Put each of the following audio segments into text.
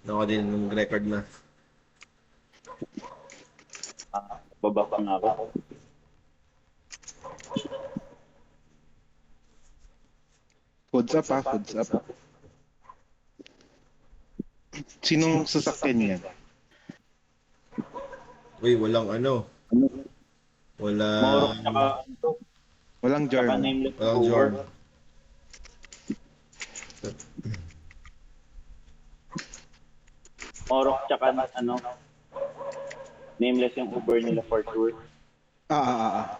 Ako din ng record na. Baba pa nga ako. Foods up ha, foods up. Sinong sasakyan yan? Uy, walang ano. Morok Walang... tsaka ano to, Walang tsaka Jarn. nameless Walang over. Jorn. Morok tsaka ano, nameless yung Uber nila for tour. Ah.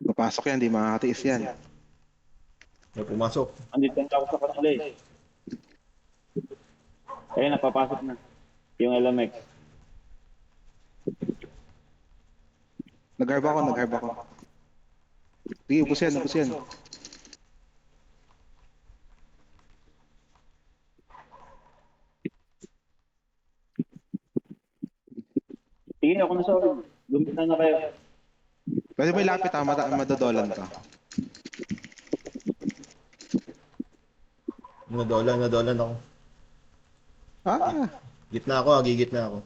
Papasok yan, di makakatiis yan. May pumasok. Andito na ako sa kanila eh. Ayun, napapasok na. Yung LMX. Nag-harb ako. Sige, ubus yan. Sige, ako na sa org. Gumita na kayo. Pwede mo ilapit ha, madadolan ka. Nadolan ako. Ah, Gitna ako, gigitna ako.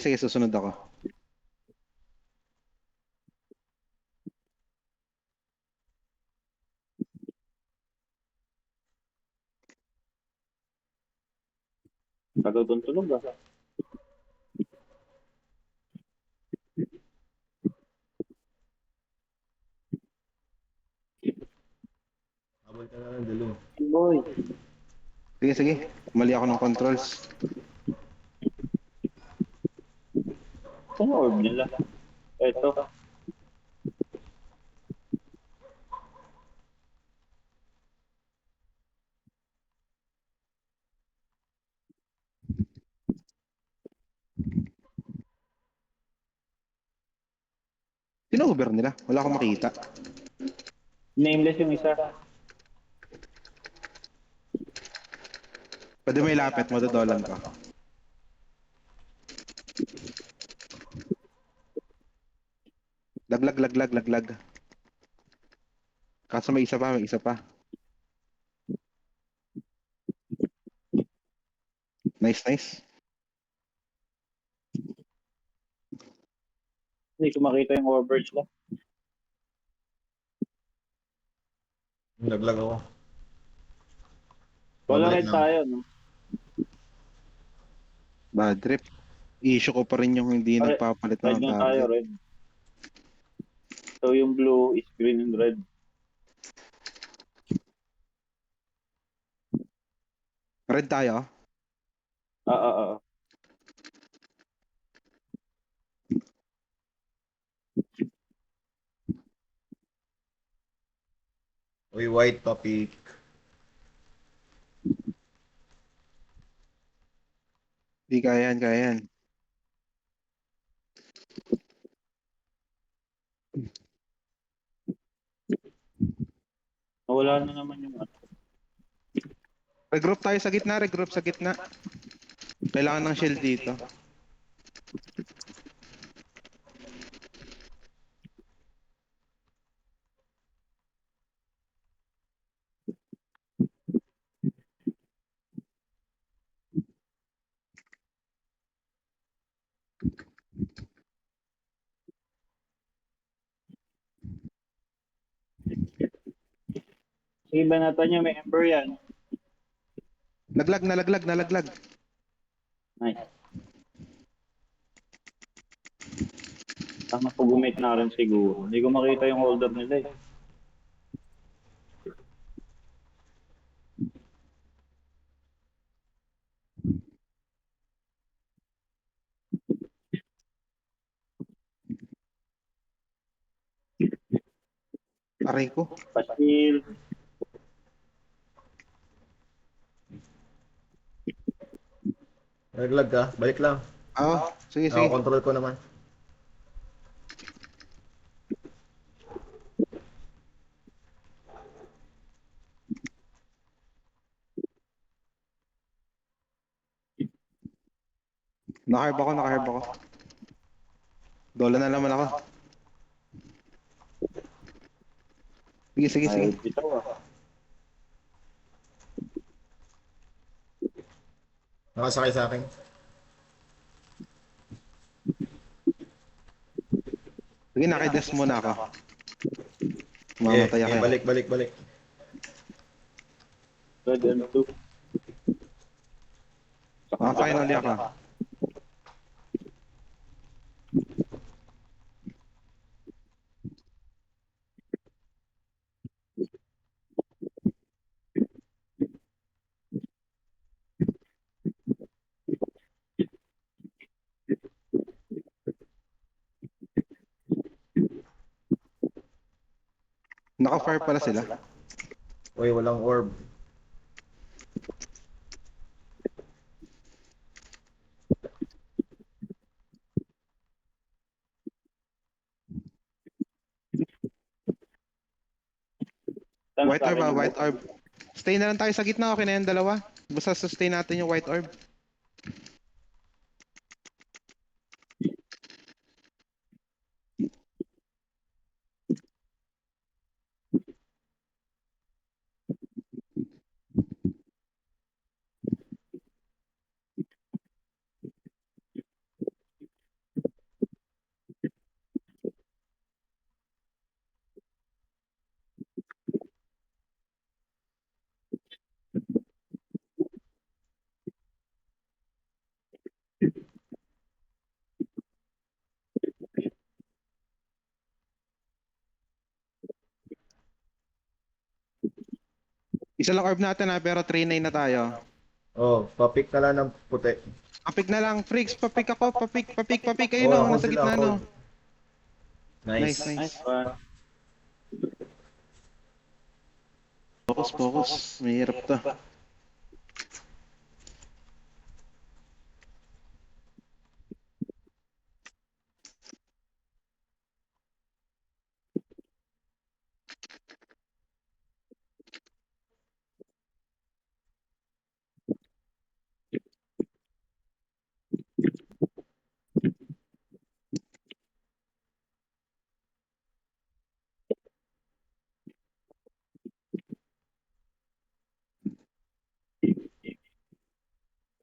sige, susunod ako. Tagal kong tulog ah. Habol ka na ng dalo. Boy. Sige. Mali ako ng controls. Saan yung orb nila? Ito. Sino Uber nila? Wala akong makita. Nameless yung isa. Pwede mo ilapit, madadolan ka. Laglag. Kaso may isa pa. Nice. Hindi ko makita yung overage lang. Naglag ako. Wala Babalik rin na ako. tayo, no? Bad trip. Issue ko pa rin yung hindi nagpapalit Red ng na tayo, target. red. So yung blue is green and red. Red tayo? Ah. Uy, white topic. Di kaya yan. Nawala na naman yung ano. Regroup sa gitna. Kailangan ng shield dito. Sige ba natin niya, may ember yan. Nalaglag. Nice. Tama po gumit na rin siguro. Hindi ko makita yung holder nila eh. Aray ko. Pasil. Naglag ka, balik lang. Sige. Ako control ko naman. Nakaharb ako. Dola na naman ako. Sige, sige, sige. Ay, bitaw ah. Nakasakay sa akin. Sige, nakides muna ako. Yeah, Mamatay yeah, ako. balik. Good M2. Finally ako. Naka-fire pala sila. Uy, walang orb. White orb ah, white orb. Stay na lang tayo sa gitna, okay na yung dalawa. Basta sustain natin yung white orb. Isa lang orb natin ha, pero 3-9 na tayo. Oh, papik na lang ng puti. Papik na lang, freaks, papik ako, papik, ayun Oh, no, ako nasa sila, gitna ako. no. Nice. Nice one. Focus, mahirap to.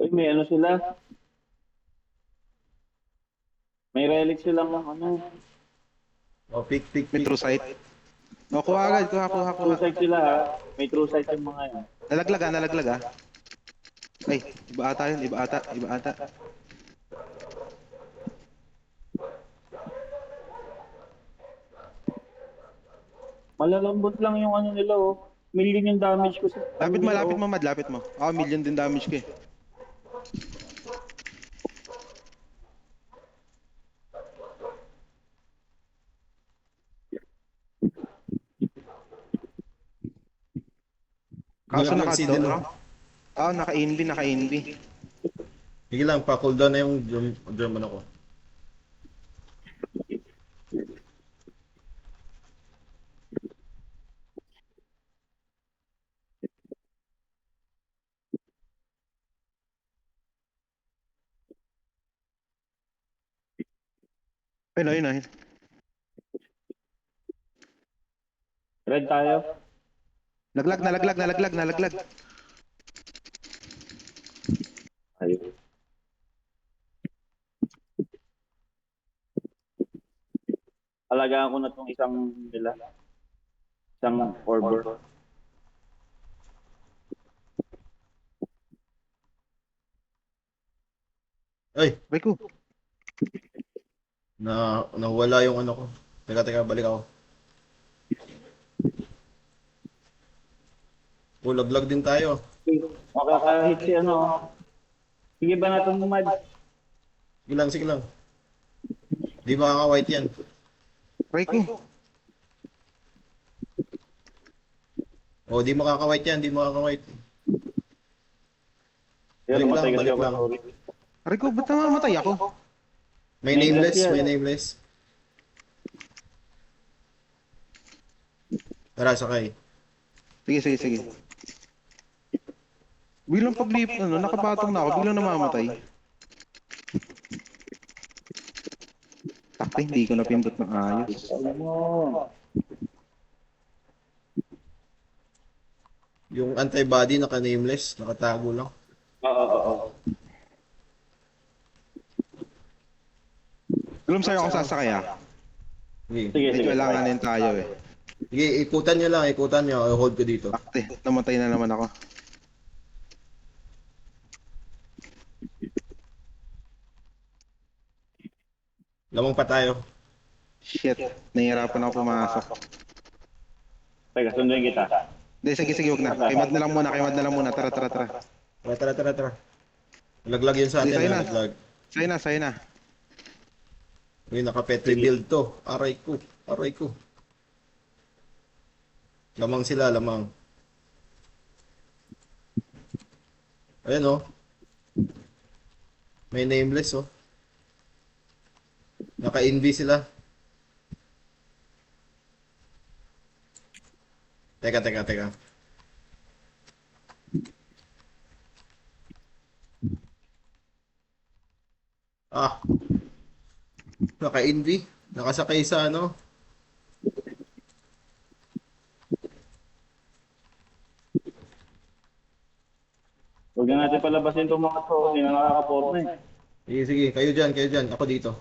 Uy, may ano sila? May relic silang ano. Oh, pick. May true sight. O, kuha agad, kuha. True sight sila ha. May true sight yung mga yan. Nalaglag ah. Ay, iba ata yun, iba ata. Malalambot lang yung ano nila oh. Million yung damage ko sa... Lapit mo, Mad, lapit mo. Ako, million din damage ko eh. Kaso Hindi lang naka-down, din, no? Naka-ANB. Sige lang, pa-cooldown na yung drum ano ko. Ayun. Red tayo. Nalaglag. Ayun. Alagaan ko na tong isang nila. Isang orbor. Ay, Rico, nawala yung ano ko. Teka, balik ako. Oh, laglag din tayo. Makakahit si ano. Sige ba natin umad? Sige lang. Di makaka-white yan. Rico. Oh, di makaka-white yan, Yan, Balik matay kasi lang. ako. Sorry. Rico, ba't namamatay ako? May Nameless nameless, yan. may nameless. Tara, sakay. Sige. Biglang paglip, nakapatong na ako, biglang namamatay. Ate, hindi ko napindot ng ayos. Huwag mo. Yung antibody naka-nameless, nakatago lang. Oo. Alam sa'yo ako sasakay ah. Sige, Sige, Medyo sige. alanganin tayo eh. sige, ikutan nyo lang, ikutan nyo. Hold ko dito. Ate, namatay na naman ako. Lamang pa tayo. Shit, nahihirapan ako pumasok. Teka, sunduin kita. Hindi, sige, wag na. Kay Mad na lang muna. Tara. Tara. Laglag yun sa Sige, atin, sa'yo na. laglag. Sa'yo na. Uy, naka-petri build to. Aray ko. Lamang sila, lamang. Ayan oh. May nameless oh. Naka-envy sila. Teka. Ah, naka-envy. Nakasakay sa ano. Huwag na natin palabasin itong mga to. Hindi na nakakaporma eh. Sige. Kayo dyan. Ako dito.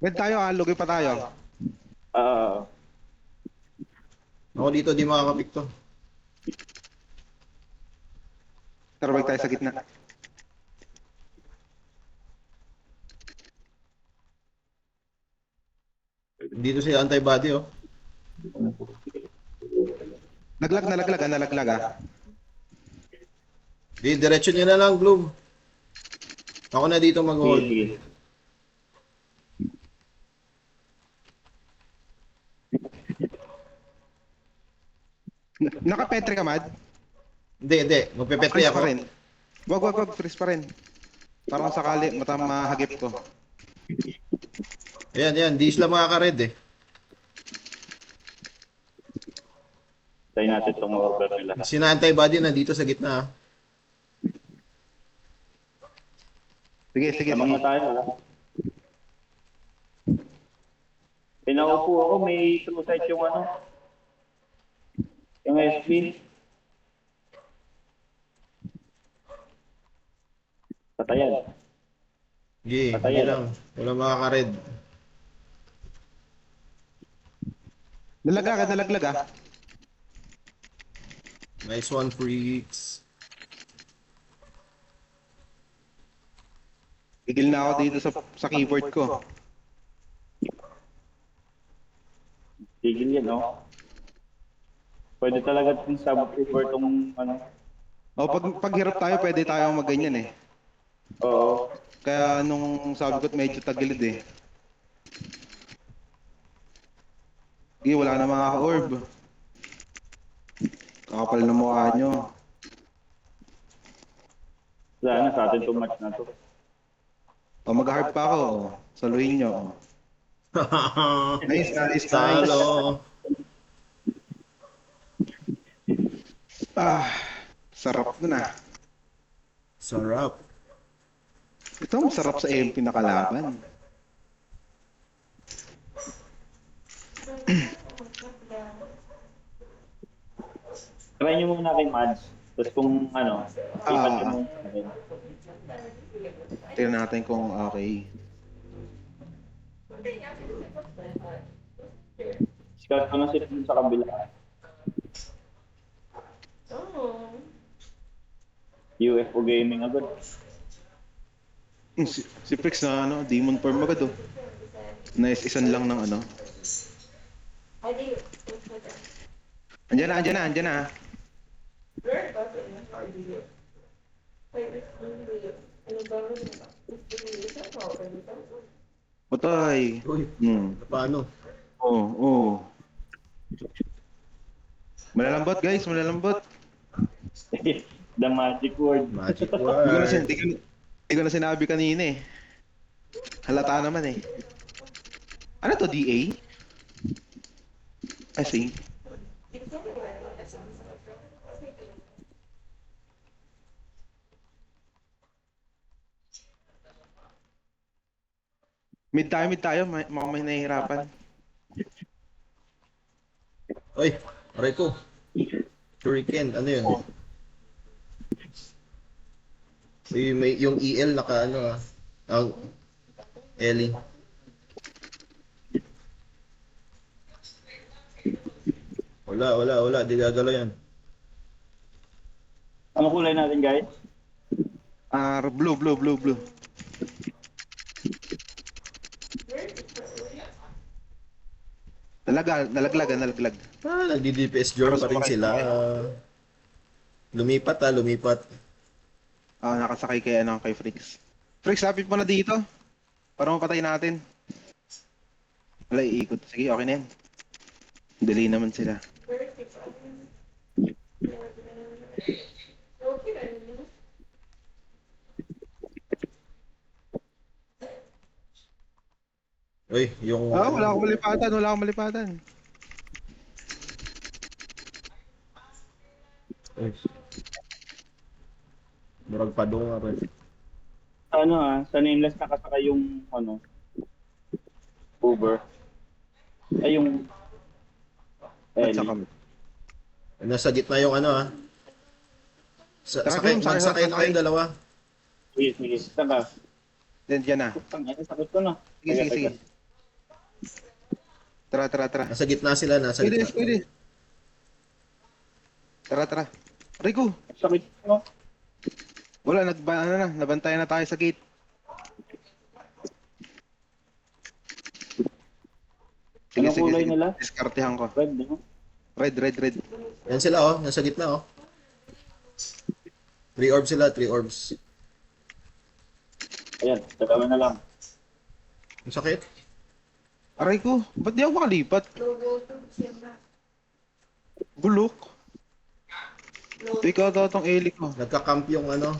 Wait tayo ah, lugi pa tayo. Oo. Ako dito, di makakapik to. Tara, wag tayo sa gitna. Dito si antibody oh. Nalaglag ah. Di, diretso nyo na lang, Gloom. Ako na dito mag-hold. Sige. Naka-petri ka, Mad? Hindi. Magpepetri Freeze ako. pa rin. Wag, freeze pa rin. Parang sakali, mahagip ko. Ayan. Di sila makaka-red eh. Tayo natin itong order nila. Sina antibody na dito sa gitna ah. Sige. Lamang na tayo. Pinaupo ako, may true sight yung ano. Yung SP. Patayan. Sige lang. Wala makaka-red. Nalaglag ah. Nice one, freaks. Tigil na ako dito sa keyboard ko. Tigil yan, no? Pwede talaga itong subwoofer itong ano. O, pag hirap tayo, pwede tayong magganyan eh. Oo. Kaya nung sabi ko medyo tagilid eh. Sige, wala na mga orb. Kakapal na mukha nyo. Wala na sa atin itong match na to. O, mag-harp pa ako. O, saluhin nyo. Nice. Talo. Ah, sarap na. Sarap. Ito ang sarap sa MP na kalaban. Try nyo muna kay Mads. Tapos kung ano, ipat nyo muna sa akin. Tingnan natin kung okay. Scout ko na sila dun sa kabila. UFO Gaming agad. Si Prix na ano, Demon Form agad oh. Nice, isan lang ng ano. Andiyan na. Patay. Uy, paano? Oo. Malalambot guys, malalambot. The magic word. Magic Hindi ko na sinabi kanina eh. Halata naman eh. Ano to, DA? I see. Mid tayo. Mukhang may nahihirapan. Oy, aray ko. Hurricane, ano yun? Yung EL naka ano ah. Ang Ellie. Wala. Di gagalaw yan. Ano kulay natin, guys? Blue. Nalaglag. Nagdi-DPS Jor pa rin sila. Lumipat. Nakasakay kay Frix. Frix, lapit mo na dito. Para mapatay natin. Wala, iikot. Sige, okay na yan. Dali naman sila. Uy, yung... Wala akong malipatan. Uy. Murag pa doon nga rin. Sa nameless nakasakay yung, Uber. Ay, yung... At saka, Nasa gitna yung ano ah. Magsakay na kayong dalawa. Sige. Saan ka? Diyan na. Sakit ko na. Sige. Tara. Nasa gitna sila, nasa gitna. Pwede. Tara. Rico! Sakit ko. Wala, nabantayan na tayo sa gate. Anong kulay nila? Diskartehan ko. Red, no? Red. Yan sila oh, nasa gitna oh. 3 orbs sila, 3 orbs. Ayan, dalawa na lang. Ang sakit. Aray ko, ba't di ako makalipat? Bulok. Ikaw daw tong Eli ko. Nagka-camp yung ano,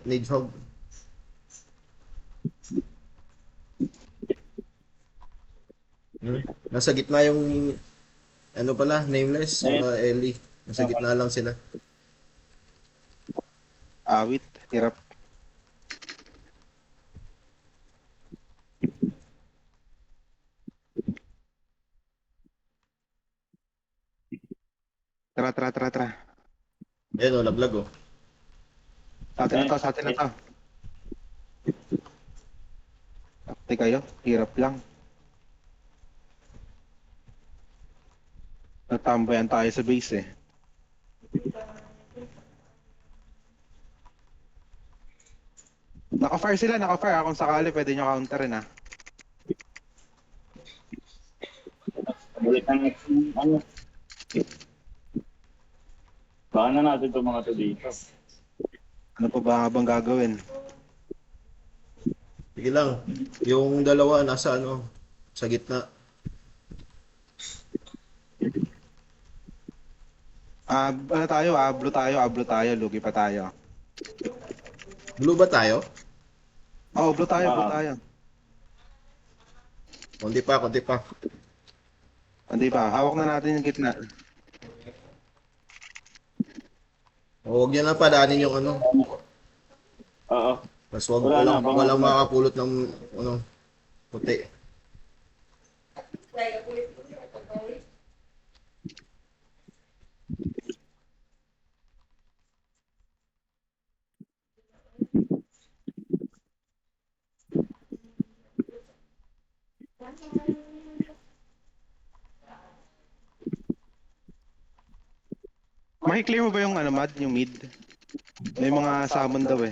Nidhogg. Nasa gitna yung ano pala, nameless, Ellie. Nasa gitna lang sila. Awit, hirap. Tara. Ayan oh, laglag oh. Sa atin na to. Takti kayo, hirap lang. Natambayan tayo sa base eh. Naka-fire. Kung sakali pwede nyo counterin ah. Ulit ang ano. Baka na natin itong mga to dito. Ano pa ba nga bang gagawin? Sige lang. Yung dalawa nasa ano, sa gitna. Blue tayo, lugi pa tayo. Blue ba tayo? Oh, blue tayo. Konti pa. Hindi pa, hawak na natin yung gitna. Huwag niya na padaanin yung ano. Oo. Mas walang makakapulot ng ano, puti. Makiklear mo ba yung Mad, yung mid? May mga summon daw eh.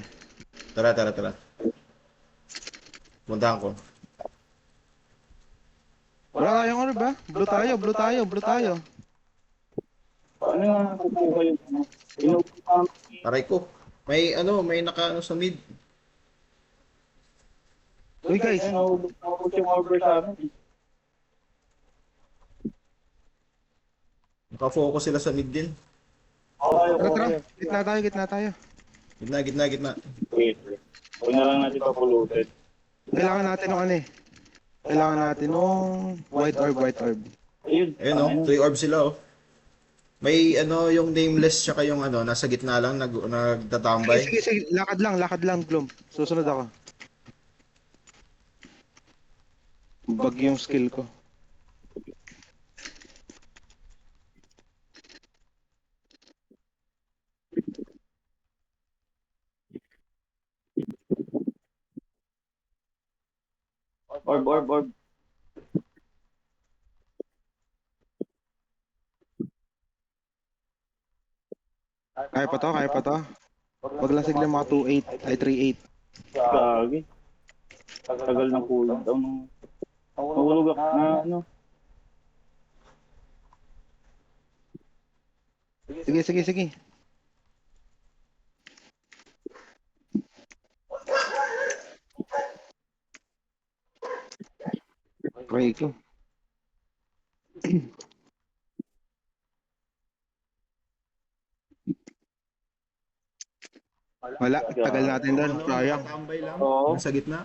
Tara. Puntahan ko. Wala tayong ano ba? Blue tayo. Ano nga kukuha yung inuupa? Aray ko. May naka sa mid. Uy guys, Naubos yung over sa amin. Naka-focus sila sa mid din. tara. Gitna tayo. Gitna. Wait. Huwag na lang natin papulutin. Kailangan natin ng white orb. Ayun oh, 3 orbs sila oh. May ano yung nameless tsaka yung ano nasa gitna lang nagtatambay. Sige, lakad lang, Glom. Susunod ako. Bag yung skill ko. Orb. Kaya pa to. Wag lang sigla mga 2-8, ay 3-8. Gagi. Tagal ng cooldown ng mahulog ako na ano. Sige. Okay ko. Wala, tagal natin doon. Ano, Sayang. nakatambay lang. Oo. Nasa gitna.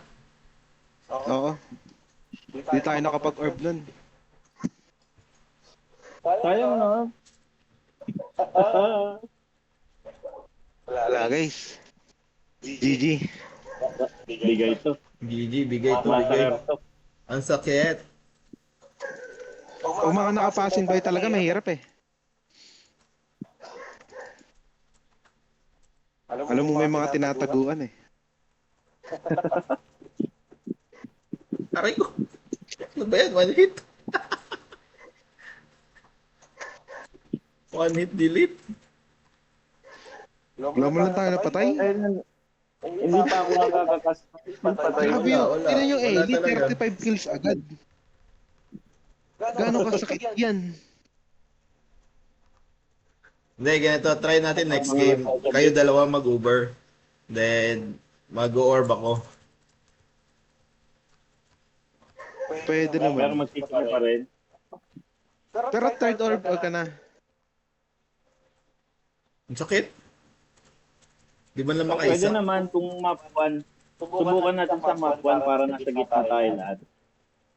Oo. Di tayo nakapag-orb nun. Sayang na. Wala guys. GG. Bigay ito. GG, bigay to, Masa bigay. to. Ang sakit. Kung mga nakapasin by talaga, mahirap eh. Alam mo may mga tinataguan eh. Aray ko. Ano ba yan? One hit? One hit delete? Wala mo lang tayo napatay. Hindi pa ako nakakakas. Patay. Grabe yun. wala. Tinan yung Wala Ellie, talaga. 35 kills agad. Gano'ng kasakit yan? Hindi, ganito. Try natin next game. Kayo dalawa mag-Uber. Then, mag-orb ako. Pwede Pero naman. magsisimula pa rin. Pero third orb ka na. Ang sakit. Di ba lang Pwede makaisa? naman kung map 1. Subukan natin sa map 1 para nasa gitna tayo lahat.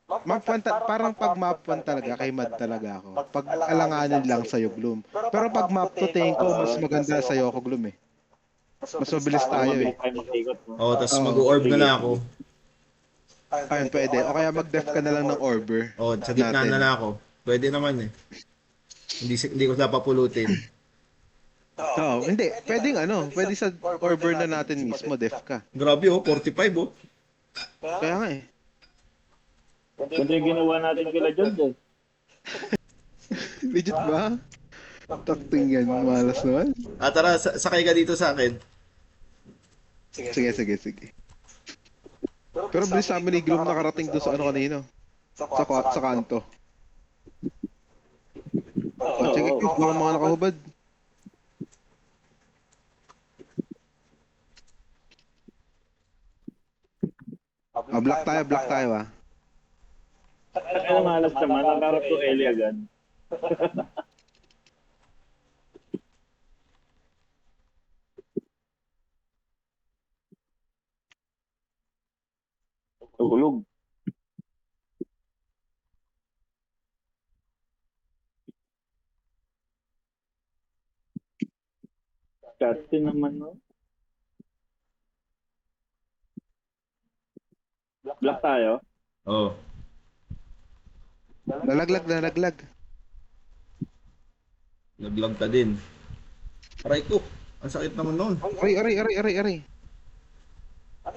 Map 1, parang pag map 1 talaga, kay Mad talaga ako. Pag alanganin lang sa'yo, Gloom. Pero pag map 2, tingin ko, mas maganda sa'yo ako, Gloom eh. Mas mabilis tayo eh. Mabilis tayo mag-ikot. No? Oo, tapos Oo. mag-orb na lang ako. Ayun, pwede. O kaya mag-def ka na lang ng Orber. Oo, sa gitna Natin. na lang ako. Pwede naman eh. Hindi ko napapulutin. Oo, hindi. Pwedeng ano, pwede sa Orber na natin mismo, def ka. Grabe oh, 45 oh. Kaya nga eh. Kundi yung ginawa natin kila John eh. Legit ba? Takting yan, malas naman. Tara, sakay ka dito sa akin. Sige. Pero bilis namin ni Gloom nakarating doon sa ano kanino. Sa kanto. O, sige, baka mga nakahubad. Black tayo ah. Kaya malas naman, nakarap to Ellie agad. Tulog. Kasi naman no. Black tayo. Oo. Lalaglag. Nag-log ka din. Aray ko. Ang sakit naman nun. Aray.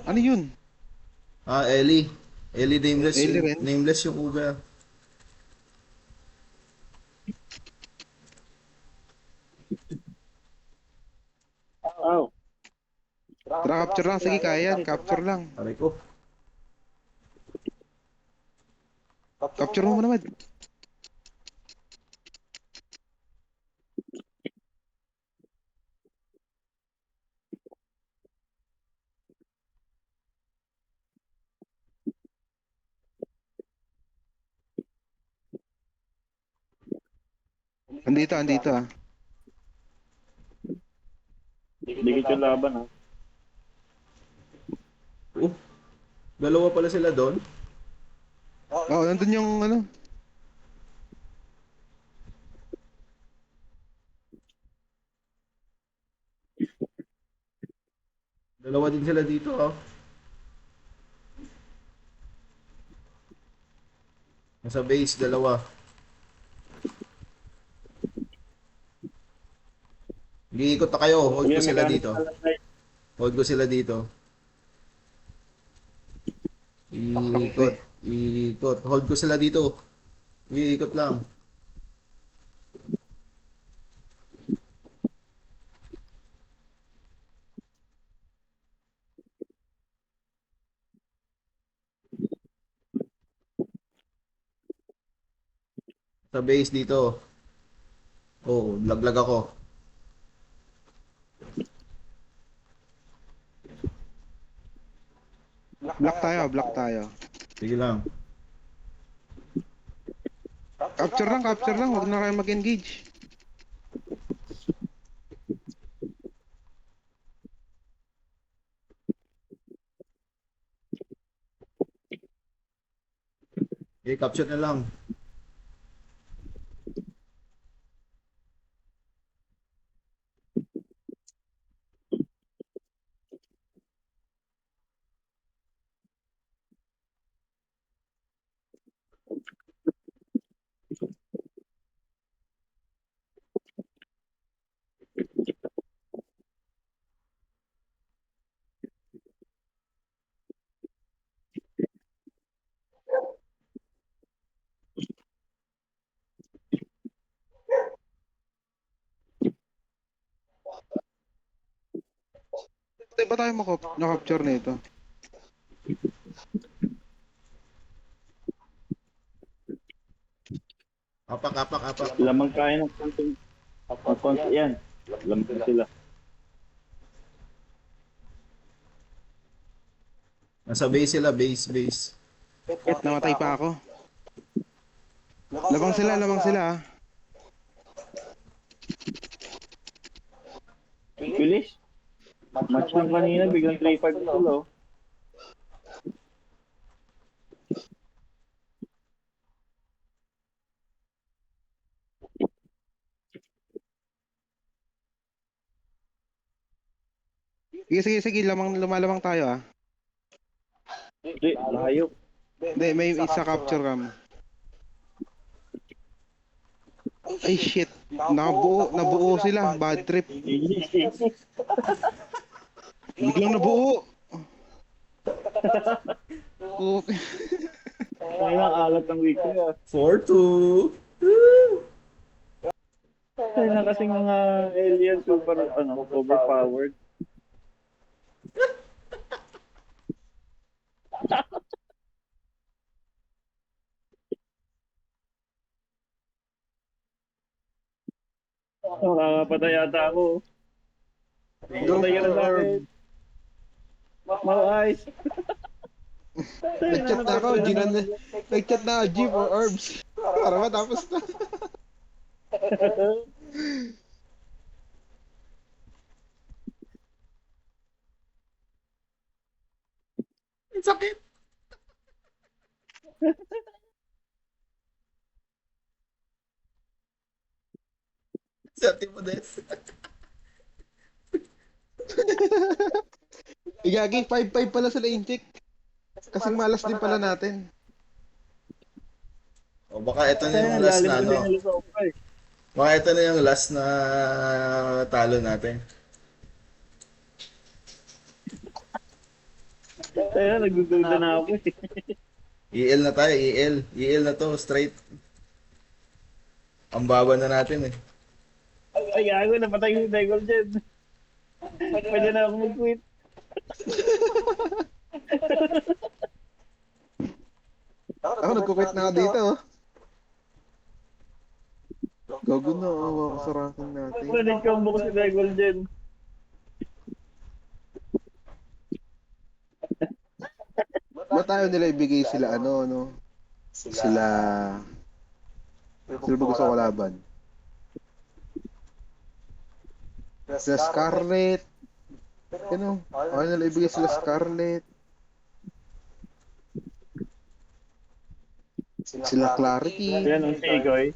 Ano yun? Ellie. Ellie nameless. Ellie rin? Nameless yung Uber. Oh. Tara, capture lang. Sige, kaya yan. Capture lang. Aray ko. Capture mo naman. Andito ah. Dikit yung laban ha. Dalawa pala sila doon. Oo, nandun yung ano. Dalawa din sila dito oh. Nasa base, dalawa. Iikot na kayo. Hold ko Sige, sila mechanic dito. na lang tayo. Hold ko sila dito. Iikot. Iikot. Hold ko sila dito. Iikot lang. Sa base dito. Oh, laglag ako. Block tayo, block tayo. Sige lang. Capture lang. Huwag na kayo mag-engage. I-capture na lang. Hindi ba tayo na-capture nito? Apak, apak, apak. Lamang kaya ng konting. Ang konti yan. Lamang sila. Nasa base sila, base, base. Namatay pa ako. Labang sila ah. Bilis. Match lang kanina, biglang 3-5 na sila. Oh. Sige, lumalamang tayo ah. Hindi, layo. Hindi, may isa capture cam. Ay shit, nabuo sila, bad trip. Biglang nabuo. Oh, Ay, ang alat ng weekly ah. 4-2. Ay, na kasing mga alien super, overpowered. Makakapatay yata ako. Patay ka na sa akin. Mau eyes. nag-chat na ako, nag-chat na ako, G for orbs. Para matapos na. Ang sakit. Sa Timodes. Igagi, 5-5 pala sila intik. Kasing malas din pala natin. O baka ito na yung Kaya last lalim na kasi ano. nila sa ukay. Baka ito na yung last na talo natin. Kaya nagdududa na ako eh. EL na tayo, EL. EL na to, straight. Ang baba na natin eh. Ay, gago, napatay ko si Degol dyan. Pwede na ako mag-quit. Ako, nagkukwit na ako dito. Oh. Gago na, awa ko sa ranking natin. Pwede combo ko si Degol dyan. Ba't tayo nila ibigay sila ano? Sila ba gusto ko laban? Sila Scarlet. Ano? Ayaw nila ibigay sila Scarlet. Sila Clarity. Yan, ang si Igoy.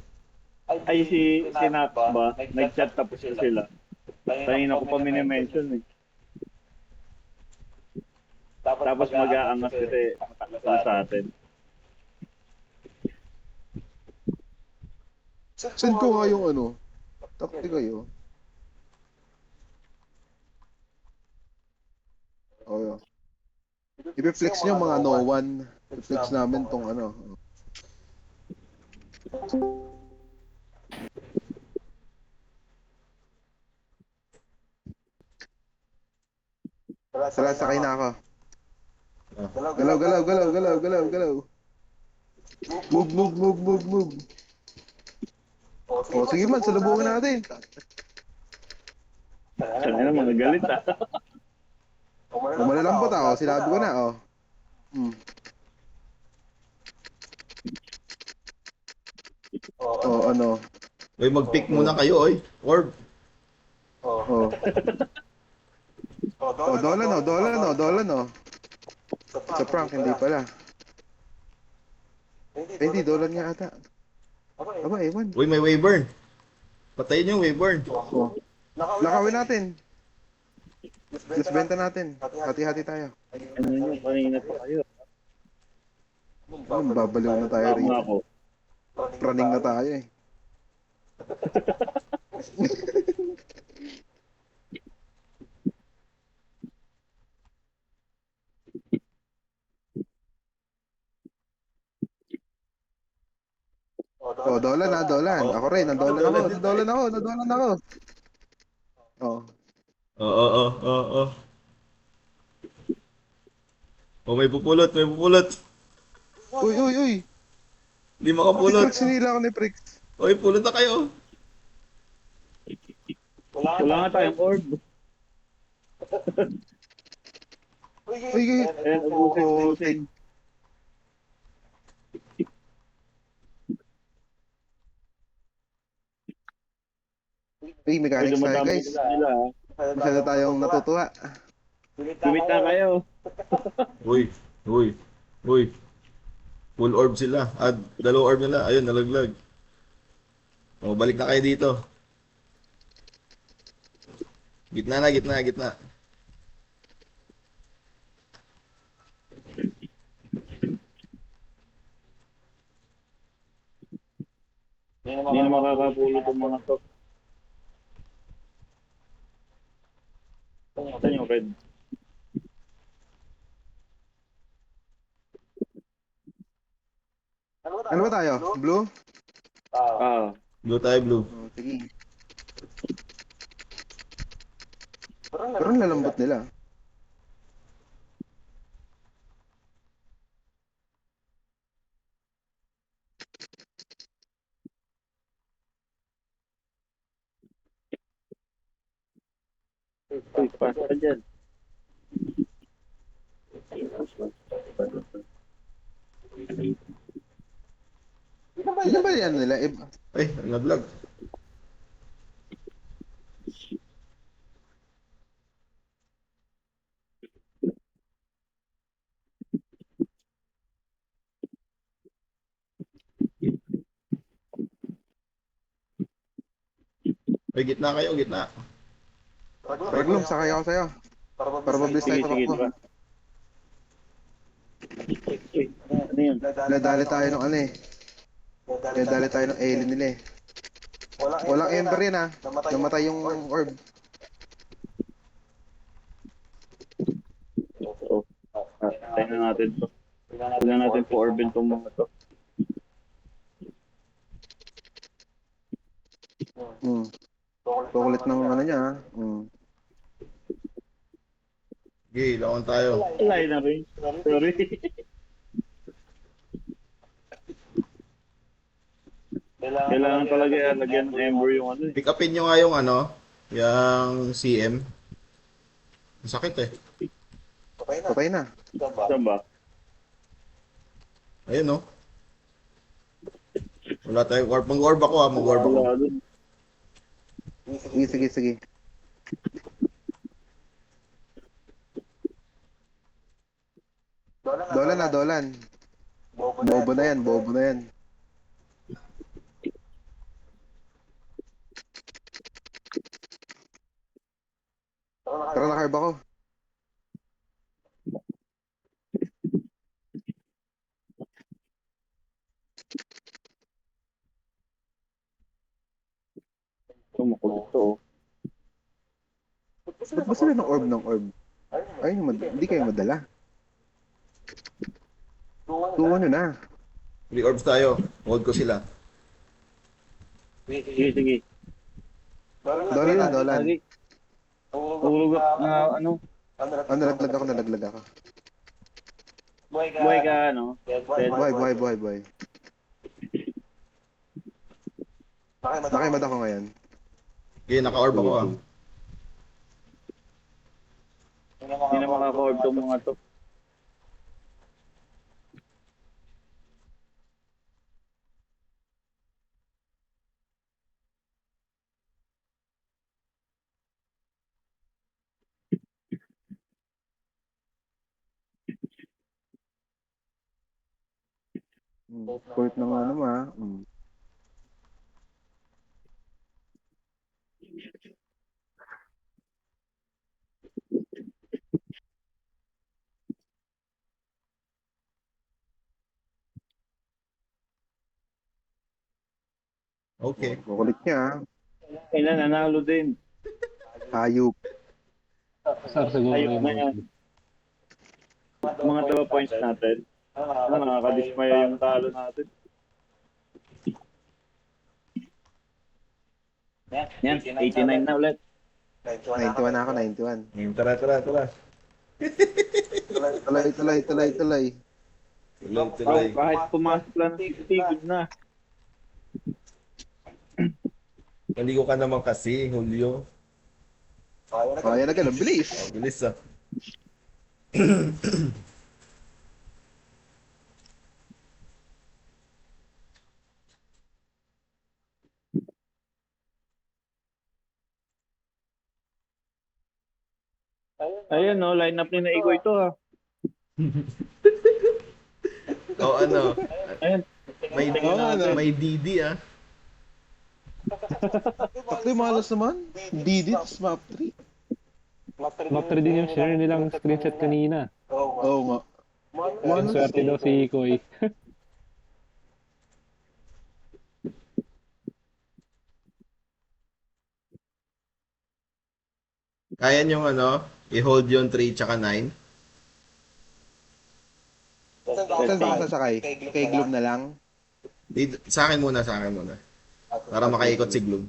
Ay, si Nax ba? Nag-chat tapos na sila. Kanina ko pa minimension eh. Tapos mag-aangas kasi matakas na sa atin. Send ko nga yung ano. Takti kayo. Oh, yeah. I-flex nyo mga no one. I-flex namin tong ano. Tara, sakay na ako. Galaw, galaw, galaw, galaw, galaw, galaw. Move, move, move, move, move. Oh, sige man, salubungin natin. Sana na mga galit ah. Malalampot ako, sinabi ko na, oh. Hmm. Oh, ano. Uy, mag-pick muna kayo, oy. Orb. Oh. Oh, Dolan, oh, Dolan, oh, Dolan, oh. Sa prank, hindi pala. Hindi, Dolan nga ata. Aba, ewan. Uy, may Wyvern. Patayin yung Wyvern. Oh. Nakawin natin. Let's benta natin. Hati-hati tayo. Ano nyo, kanina pa kayo. Babaliw na tayo Tama rito. ako. Praning na tayo eh. Oh, Dolan na, Dolan. Ako rin, nandolan ako, nandolan ako, nandolan ako. Oh. Oo, oo, oo, oo. Oh, may pupulot, may pupulot. Uy, uy, uy. Hindi Si makapulot. Prix, sinila ako ni Prix. Uy, pulot na kayo. Wala nga tayong orb. Uy, uy. Ayan, ubusin, ubusin. Uy, Pwede mechanics tayo madami guys. nila ah. Masyado tayong natutuwa. Kumit na kayo. Uy, uy, uy. Full orb sila. Ah, dalawa orb nila. Ayun, nalaglag. Oh, balik na kayo dito. Gitna na, gitna, gitna. Hindi na makakapulot ang mga to. Saan yung red? Ano ba tayo? Blue? Ah, Blue tayo, blue. Oh, sige. Pero ang lalambot nila. uy, pass ka dyan. Hindi ba yan nila? Ay, nalaglag. Ay, gitna kayo, gitna. Reglong, sakay ako sa'yo. Para mabilis Sige, tayo sige, tumakbo. diba? Uy, ano yun? Nadali tayo ng ano eh. Nadali tayo ng alien nila eh. Walang ember yan ah. Namatay yung orb. So, tayo na natin to. Tignan natin po Orben tong mga to. Hmm. Kukulit ng ano niya ah. Hmm. Okay, lawan tayo. Alay na rin. Sorry. Kailangan talaga lagyan ng ember yung ano eh. Pick upin nyo nga yung ano, yung CM. Ang sakit eh. Patay na. Saan ba? Ayun no. Wala tayong orb. Mag-orb ako ah, mag-orb ako. Wala dun. Sige, sige, sige. Dolan na, Dolan. Bobo na yan, bobo na yan. Tara na, carb ako. to. Ba't ba sila ng orb ng orb? Ayun, hindi kayo madala. Tuwa nyo na. 3 orbs tayo. Hold ko sila. Sige, sige. Dolan na, dolan. Lagi. Tulog na ano. Nalaglag ako. Buhay ka, ano. Buhay. Nakimad ako ngayon. Okay, naka-orb ako ah. Hindi na makaka-orb tong mga to. Court na nga naman ah. Okay. Kukulit niya ah. Kailan nanalo din. Hayop. Sir, siguro Ayun yung na yan. Mga 12 points natin. Ano, nakakadismaya yung talo natin. Yan, 89 na ulit. 91 ako, 91. Tara. Tuloy. Tuloy. Kahit pumasok lang ng 50, good na. Maligo ka naman kasi, Julio. Kaya na ganun, bilis. Oh, bilis ah. Ayun, no, line up ni na Igo ito, ha. Oh, ano? Ayun. May, may Didi ah. Bakit malas naman? Did it, map 3. map 3 din yung share nilang screenshot kanina. Oo nga. Ang swerte daw si Koy. Kaya niyong ano, i-hold yung 3 tsaka 9. Saan ba ako sasakay? Kay Gloom na lang? Sa akin muna. Para makaikot si Gloom.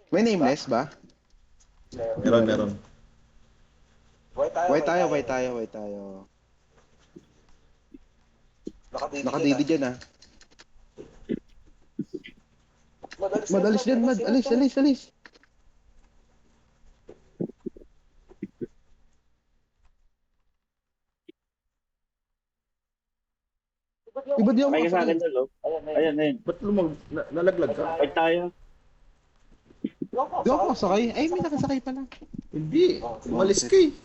May nameless ba? Meron. Why tayo. Nakadidi dyan ah. Madalis dyan, Mad. Alis. Iba di ako May sa akin makasakit. doon, Ayun. Ba't nalaglag ka? Fight tayo. Di ako makasakay. Ay, may nakasakay pala. Hindi. Umalis ka eh.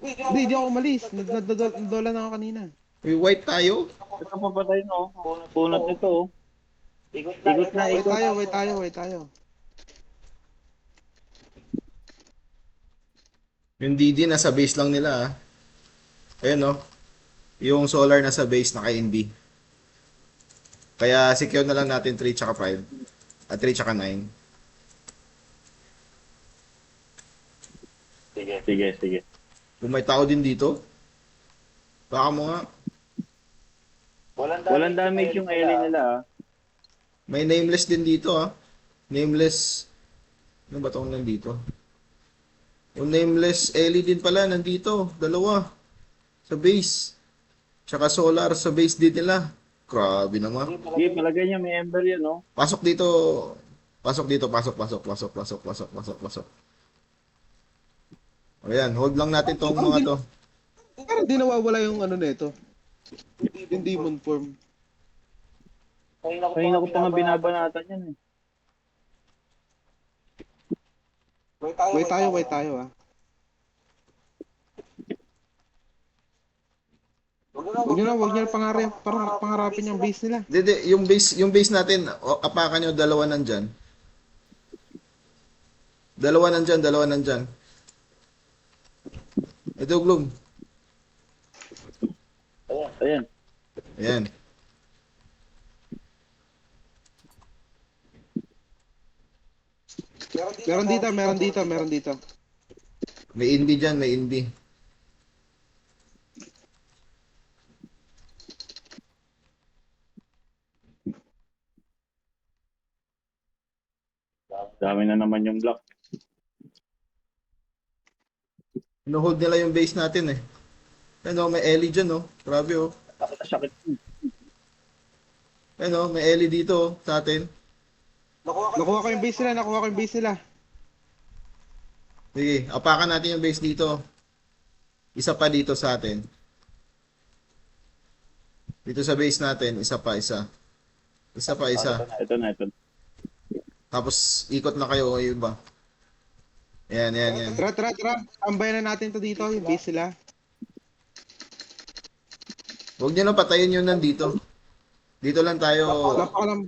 Hindi, di ako umalis. Nadola na ako kanina. May white tayo. Ito papatay, no. Punot nito, oh. Ikot na, Wait ikot. tayo. Yung Didi nasa base lang nila ah. Ayun no. Yung solar nasa base naka-NB. Kaya secure na lang natin 3 tsaka 5. At 3 tsaka 9. Sige. Kung may tao din dito, baka mo nga. Walang damage yung Ellie nila, ha. May nameless din dito ah. Nameless. Ano ba itong nandito? Yung nameless Ellie din pala nandito. Dalawa. Sa base. Tsaka solar sa base din nila. Grabe naman. Sige, palagay niya may Ember yun, no. Pasok dito. Pasok. Ayan, hold lang natin tong mga to. Parang di nawawala yung ano nito. Yung demon form. Kanina ko pa nga binabanatan yan, eh. Wait tayo ah. Huwag nyo na pangarapin yung base nila. Hindi, yung base natin, apakan nyo dalawa nandyan. Dalawa nandyan, dalawa nandyan. Ito, Gloom. Ayan. Ayan. Meron dito, meron dito, meron dito. May indie dyan, may indie. Dami na naman yung block. Ino-hold nila yung base natin eh. Ano, may Ellie dyan oh. Grabe oh. Sakit. Ano, may Ellie dito oh, sa atin. Nakuha ko yung base nila, nakuha ko yung base nila. Sige, apakan natin yung base dito. Isa pa dito sa atin. Dito sa base natin, isa pa, isa. Isa pa, isa. Ito na. Tapos, ikot na kayo, yun ba? Yan, yan, yan. Tara. Tambayan na natin to dito, yung base nila. Huwag nyo na patayin yun nandito. Dito lang tayo. Wala pa ka lang.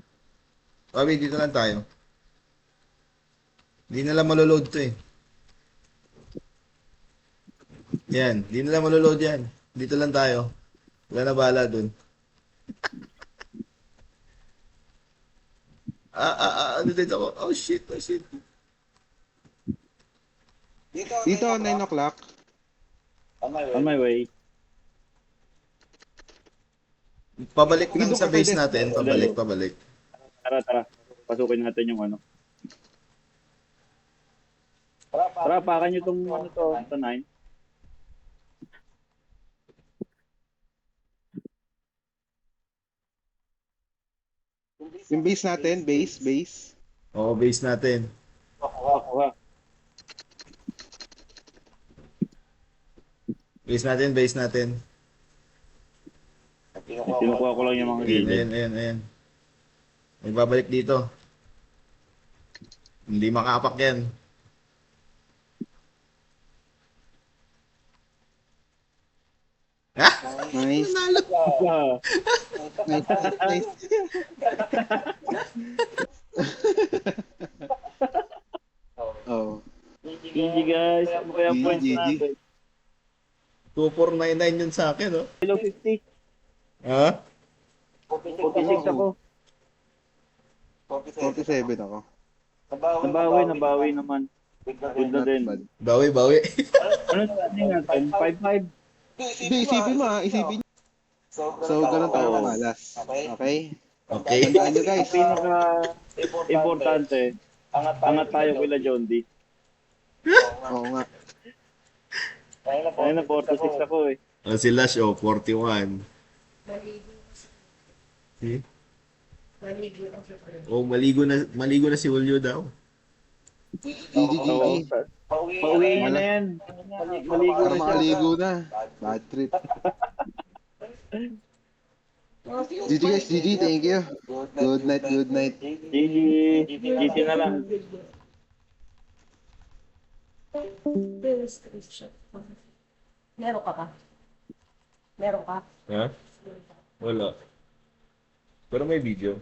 Wabi, dito lang tayo. Hindi nila maloload to eh. Yan, hindi nila maloload yan. Dito lang tayo. Wala na bala dun. Ano dito ako? Oh shit. Dito, 9 o'clock. On my way. Pabalik Sige, lang doon sa ka base pwede. natin. Pabalik. Tara. Pasukin natin yung ano. Tara, pakan nyo itong ano to. Ito 9. Yung base natin, base. Oo, base natin. Kuha. Base natin. Kinukuha ko lang yung mga gilid. Ayan. Magbabalik dito. Hindi makapak yan. Ha? Nice. Nanalo. Ah, Nice. Oh. GG guys. Ano kaya GG. points natin? 2499 yun sa akin, oh. Below 50. Ha? 46 ako. 47 ako. Nabawi naman. Good na din. Bad. Bawi. Ano natin natin? 5-5? Hindi, isipin mo isipin. So, ganun tayo kamalas. Okay? Okay. Tandaan nyo guys. Ang pinaka-importante, angat tayo kila John D. Oo nga. Ayun na, 46 ako eh. Si Lash, 41. See? Maligo na si Julio daw. GG. Pauwiin nyo na yan. Maligo Para na siya. makaligo na. Bad trip. GG guys, GG. Thank you. Good night. GG. GG na lang. Meron ka ba? Meron ka? Ha? Wala. Pero may video.